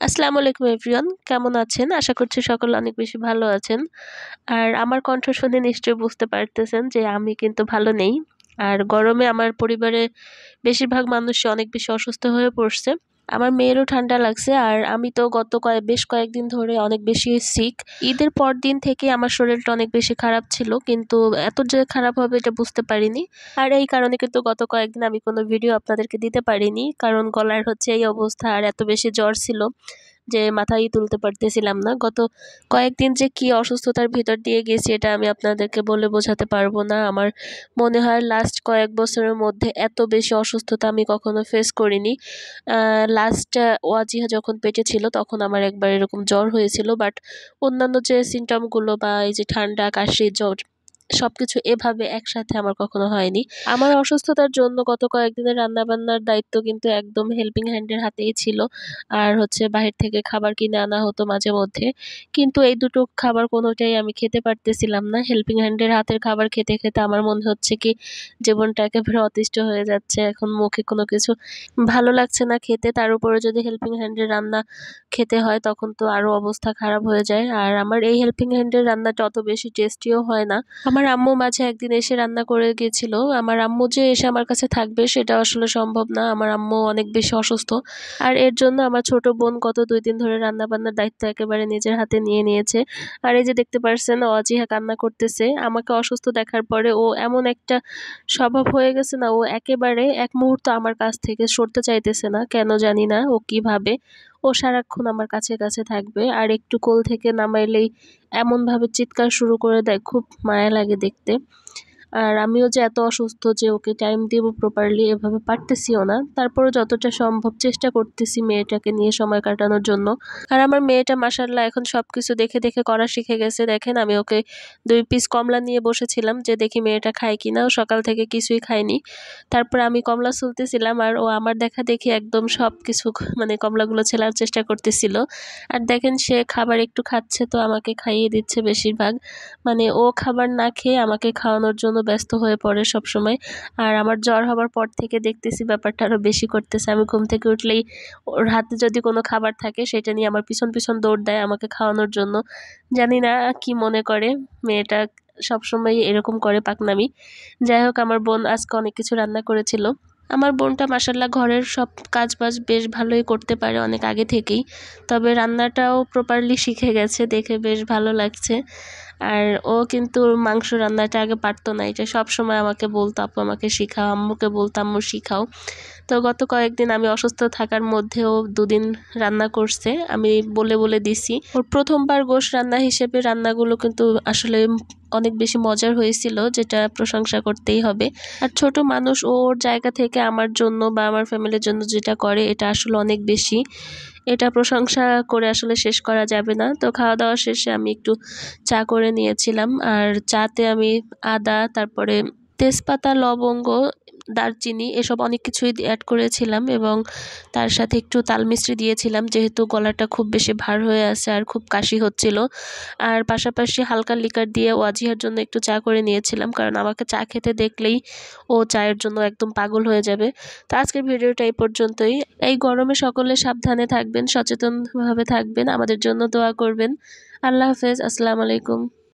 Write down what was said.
আসসালামু আলাইকুম এভরিওয়ান, কেমন আছেন? আশা করছি সকলে অনেক বেশি ভালো আছেন। আর আমার কণ্ঠ শুনে নিশ্চয়ই বুঝতে পারতেছেন যে আমি কিন্তু ভালো নেই। আর গরমে আমার পরিবারে বেশিরভাগ মানুষই অনেক বেশি অসুস্থ হয়ে পড়ছে। আমার মেয়েরও ঠান্ডা লাগছে আর আমি তো গত বেশ কয়েকদিন ধরে অনেক বেশি সিক। ঈদের পরদিন থেকে আমার শরীরটা অনেক বেশি খারাপ ছিল, কিন্তু এত যে খারাপ হবে এটা বুঝতে পারিনি। আর এই কারণে কিন্তু গত কয়েকদিন আমি কোনো ভিডিও আপনাদেরকে দিতে পারিনি, কারণ গলার হচ্ছে এই অবস্থা আর এত বেশি জ্বর ছিল যে মাথায় তুলতে পারতেছিলাম না। গত কয়েকদিন যে কি অসুস্থতার ভিতর দিয়ে গেছি এটা আমি আপনাদেরকে বলে বোঝাতে পারবো না। আমার মনে হয় লাস্ট কয়েক বছরের মধ্যে এত বেশি অসুস্থতা আমি কখনো ফেস করিনি। লাস্ট ওয়াজিহা যখন পেটে ছিল তখন আমার একবার এরকম জ্বর হয়েছিল, বাট অন্যান্য যে সিমটমগুলো বা এই যে ঠান্ডা, কাশি, জ্বর সবকিছু এভাবে একসাথে আমার কখনো হয়নি। আমার অসুস্থতার জন্য গত কয়েকদিনের রান্নাবান্নার দায়িত্ব কিন্তু একদম হেল্পিং হ্যান্ডের হাতেই ছিল। আর হচ্ছে বাহির থেকে খাবার কিনে আনা হতো মাঝে মধ্যে। কিন্তু এই দুটো খাবার কোনোটাই আমি খেতে পারতেছিলাম না। হেল্পিং হ্যান্ডের হাতের খাবার খেতে, খেতে আমার মনে হচ্ছে কি জীবনটা একেবারে অতিষ্ঠ হয়ে যাচ্ছে। এখন মুখে কোনো কিছু ভালো লাগছে না খেতে। তার উপরে যদি হেল্পিং হ্যান্ডের রান্না খেতে হয় তখন তো আরো অবস্থা খারাপ হয়ে যায়। আর আমার এই হেল্পিং হ্যান্ডের রান্নাটা অত বেশি টেস্টিও হয় না। আমার আম্মু মাঝে একদিন এসে রান্না করে গিয়েছিল। আমার আম্মু যে এসে আমার কাছে থাকবে সেটা আসলে সম্ভব না। আমার আম্মু অনেক বেশি অসুস্থ। আর এর জন্য আমার ছোট বোন গত ২ দিন ধরে রান্না-বান্নার দায়িত্ব একেবারে নিজের হাতে নিয়ে নিয়েছে। আর এই যে দেখতে পারছেন অজিহা কান্না করতেছে। আমাকে অসুস্থ দেখার পরে ও এমন একটা স্বভাব হয়ে গেছে না, ও একেবারে এক মুহূর্ত আমার কাছ থেকে সরতে চাইতেছে না। কেন জানি না ও কি ভাবে। ও সারাক্ষণ আমার কাছে, কাছে থাকবে। আর একটু কোল থেকে নামাইলেই এমনভাবে চিৎকার শুরু করে দেয়, খুব মায়া লাগে দেখতে। আর আমিও যে এত অসুস্থ যে ওকে টাইম দিব প্রপারলি এভাবে পারতেছিও না। তারপরেও যতটা সম্ভব চেষ্টা করতেছি মেয়েটাকে নিয়ে সময় কাটানোর জন্য। আর আমার মেয়েটা মাশাআল্লাহ এখন সবকিছু দেখে, দেখে করা শিখে গেছে। দেখেন আমি ওকে ২ পিস কমলা নিয়ে বসেছিলাম যে দেখি মেয়েটা খায় কিনা। ও সকাল থেকে কিছুই খায়নি। তারপরে আমি কমলা ছুলতেছিলাম আর ও আমার দেখাদেখি একদম সবকিছু মানে কমলাগুলো ছেলার চেষ্টা করতেছিল। আর দেখেন সে খাবার একটু খাচ্ছে তো আমাকে খাইয়ে দিচ্ছে বেশিরভাগ। মানে ও খাবার না খেয়ে আমাকে খাওয়ানোর জন্য ব্যস্ত হয়ে পড়ে সবসময়। আর আমার জ্বর হবার পর থেকে দেখতেছি ব্যাপারটা আরো বেশি করতেছে। আমি ঘুম থেকে উঠলেই ওর হাতে যদি কোনো খাবার থাকে সেটা নিয়ে আমার পিছন, পিছন দৌড় দেয় আমাকে খাওয়ানোর জন্য। জানি না কি মনে করে মেয়েটা সবসময় এরকম করে পাকনামি। যাই হোক আমার বোন আজকে অনেক কিছু রান্না করেছিল। আমার বোনটা মাশাআল্লাহ ঘরের সব কাজবাজ বেশ ভালোই করতে পারে অনেক আগে থেকেই। তবে রান্নাটাও প্রপারলি শিখে গেছে, দেখে বেশ ভালো লাগছে। আর ও কিন্তু মাংস রান্নাটা আগে পারতো না। এটা সবসময় আমাকে বলতো, "আপু আমাকে শিখাও।" আম্মুকে বলতো, "আম্মু শিখাও।" তো গত কয়েকদিন আমি অসুস্থ থাকার মধ্যেও ২ দিন রান্না করছে। আমি বলে, বলে দিছি। ওর ১ম বার গোশ রান্না হিসেবে রান্নাগুলো কিন্তু আসলে অনেক বেশি মজার হয়েছিল, যেটা প্রশংসা করতেই হবে। আর ছোট মানুষ ও ওর জায়গা থেকে আমার জন্য বা আমার ফ্যামিলির জন্য যেটা করে এটা আসলে অনেক বেশি। এটা প্রশংসা করে আসলে শেষ করা যাবে না। তো খাওয়া-দাওয়া শেষে আমি একটু চা করে নিয়েছিলাম। আর চাতে আমি আদা, তারপরে তেজপাতা, লবঙ্গ, দারচিনি এসব অনেক কিছুই অ্যাড করেছিলাম এবং তার সাথে একটু তাল মিছরি দিয়েছিলাম, যেহেতু গলাটা খুব বেশি ভার হয়ে আছে আর খুব কাশি হচ্ছিল। আর পাশাপাশি হালকা লিকার দিয়ে ওয়াজিহার জন্য একটু চা করে নিয়েছিলাম, কারণ আমাকে চা খেতে দেখলেই ও চায়ের জন্য একদম পাগল হয়ে যাবে। তো আজকের ভিডিওটা এই পর্যন্তই। এই গরমে সকলে সাবধানে থাকবেন, সচেতনভাবে থাকবেন, আমাদের জন্য দোয়া করবেন। আল্লাহ হাফেজ, আসসালামু আলাইকুম।